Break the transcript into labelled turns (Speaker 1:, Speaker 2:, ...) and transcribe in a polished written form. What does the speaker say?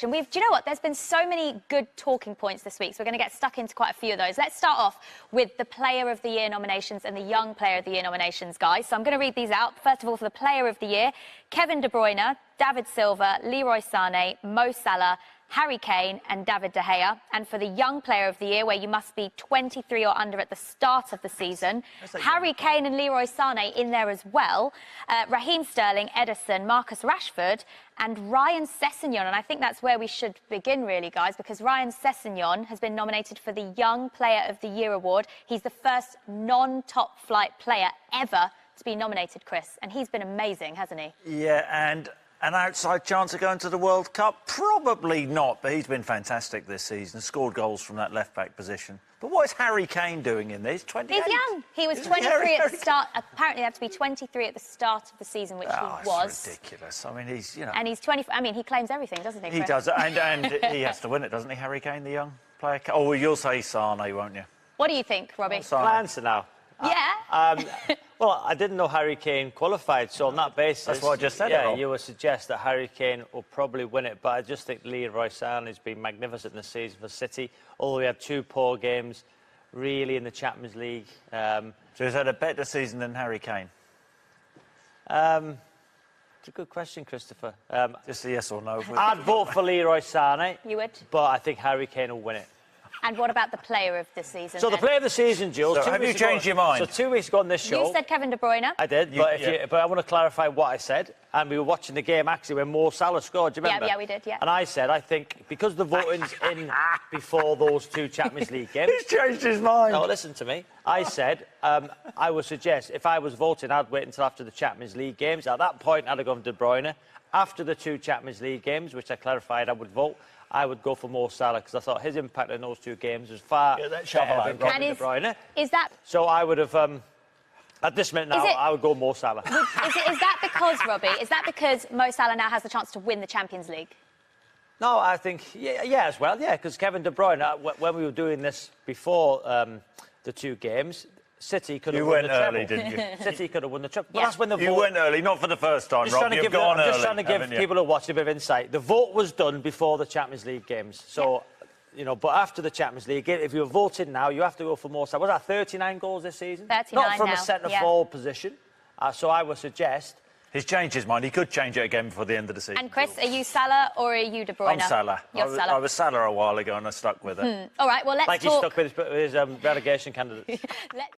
Speaker 1: And do you know what? There's been so many good talking points this week, so we're going to get stuck into quite a few of those. Let's start off with the Player of the Year nominations and the Young Player of the Year nominations, guys. So I'm going to read these out. First of all, for the Player of the Year, Kevin De Bruyne, David Silva, Leroy Sané, Mo Salah, Harry Kane and David De Gea. And for the Young Player of the Year, where you must be 23 or under at the start of the season, Harry Kane and Leroy Sané in there as well, Raheem Sterling, Ederson, Marcus Rashford and Ryan Sessegnon. And I think that's where we should begin, really, guys, because Ryan Sessegnon has been nominated for the Young Player of the Year award. He's the first non-top flight player ever to be nominated, Chris, and he's been amazing, hasn't he?
Speaker 2: Yeah, and an outside chance of going to the World Cup? Probably not, but he's been fantastic this season, scored goals from that left-back position. But what is Harry Kane doing in there? He's 28.
Speaker 1: He's young. He was 23 at the start. Apparently, they have to be 23 at the start of the season, which he was.
Speaker 2: It's ridiculous. I mean, he's, you know...
Speaker 1: And he's 20... I mean, he claims everything, doesn't he, Chris?
Speaker 2: He does, and he has to win it, doesn't he, Harry Kane, the young player? Oh, well, you'll say Sané, won't you?
Speaker 1: What do you think, Robbie?
Speaker 3: Can I answer now?
Speaker 1: Yeah.
Speaker 3: Well, I didn't know Harry Kane qualified, so on that basis...
Speaker 2: That's what I just said.
Speaker 3: Yeah, you would suggest that Harry Kane will probably win it, but I just think Leroy Sané has been magnificent this season for City, although we had two poor games, really, in the Champions League.
Speaker 2: So he's had a better season than Harry Kane?
Speaker 3: It's a good question, Christopher.
Speaker 2: Just a yes or no.
Speaker 3: I'd vote for Leroy Sané.
Speaker 1: You would?
Speaker 3: But I think Harry Kane will win it.
Speaker 1: And what about the Player of the Season?
Speaker 3: So the Player of the Season, Jules...
Speaker 2: So have you changed your mind?
Speaker 3: So 2 weeks ago on this show...
Speaker 1: You said Kevin De Bruyne.
Speaker 3: I did, but I want to clarify what I said. And we were watching the game, actually, when Mo Salah scored, do you remember?
Speaker 1: Yeah, we did, yeah.
Speaker 3: And I said, I think, because the voting's in before those two Champions League games...
Speaker 2: He's changed his mind.
Speaker 3: No, listen to me. I said, I would suggest, if I was voting, I'd wait until after the Champions League games. At that point, I'd have gone to De Bruyne. After the two Champions League games, which I clarified I would vote, I would go for Mo Salah, because I thought his impact in those two games was far better than Kevin De Bruyne.
Speaker 1: Is that...
Speaker 3: So I would have... at this minute now, I would go Mo Salah.
Speaker 1: Is that because, Robbie, is that because Mo Salah now has the chance to win the Champions League?
Speaker 3: No, I think, yeah, as well, yeah, because Kevin De Bruyne, when we were doing this before the two games, City could have won the treble.
Speaker 2: You went early, didn't you?
Speaker 3: City could have won the treble.
Speaker 1: Yeah.
Speaker 3: But that's when the vote...
Speaker 2: You went early, not for the first time, Rob. You've gone early.
Speaker 3: I'm just trying to give people who watch a bit of insight. The vote was done before the Champions League games. So, you know, but after the Champions League, if you're voting now, you have to go for more. Was that 39 goals this season?
Speaker 1: 39
Speaker 3: Not from
Speaker 1: now,
Speaker 3: a centre-forward position. So I would suggest...
Speaker 2: He's changed his mind. He could change it again before the end of the season.
Speaker 1: And Chris, are you Salah or are you De Bruyne?
Speaker 2: I'm Salah.
Speaker 1: You're Salah.
Speaker 2: I was Salah a while ago and I stuck with it.
Speaker 1: All right, well, let's talk...
Speaker 3: Like he stuck with his relegation candidates.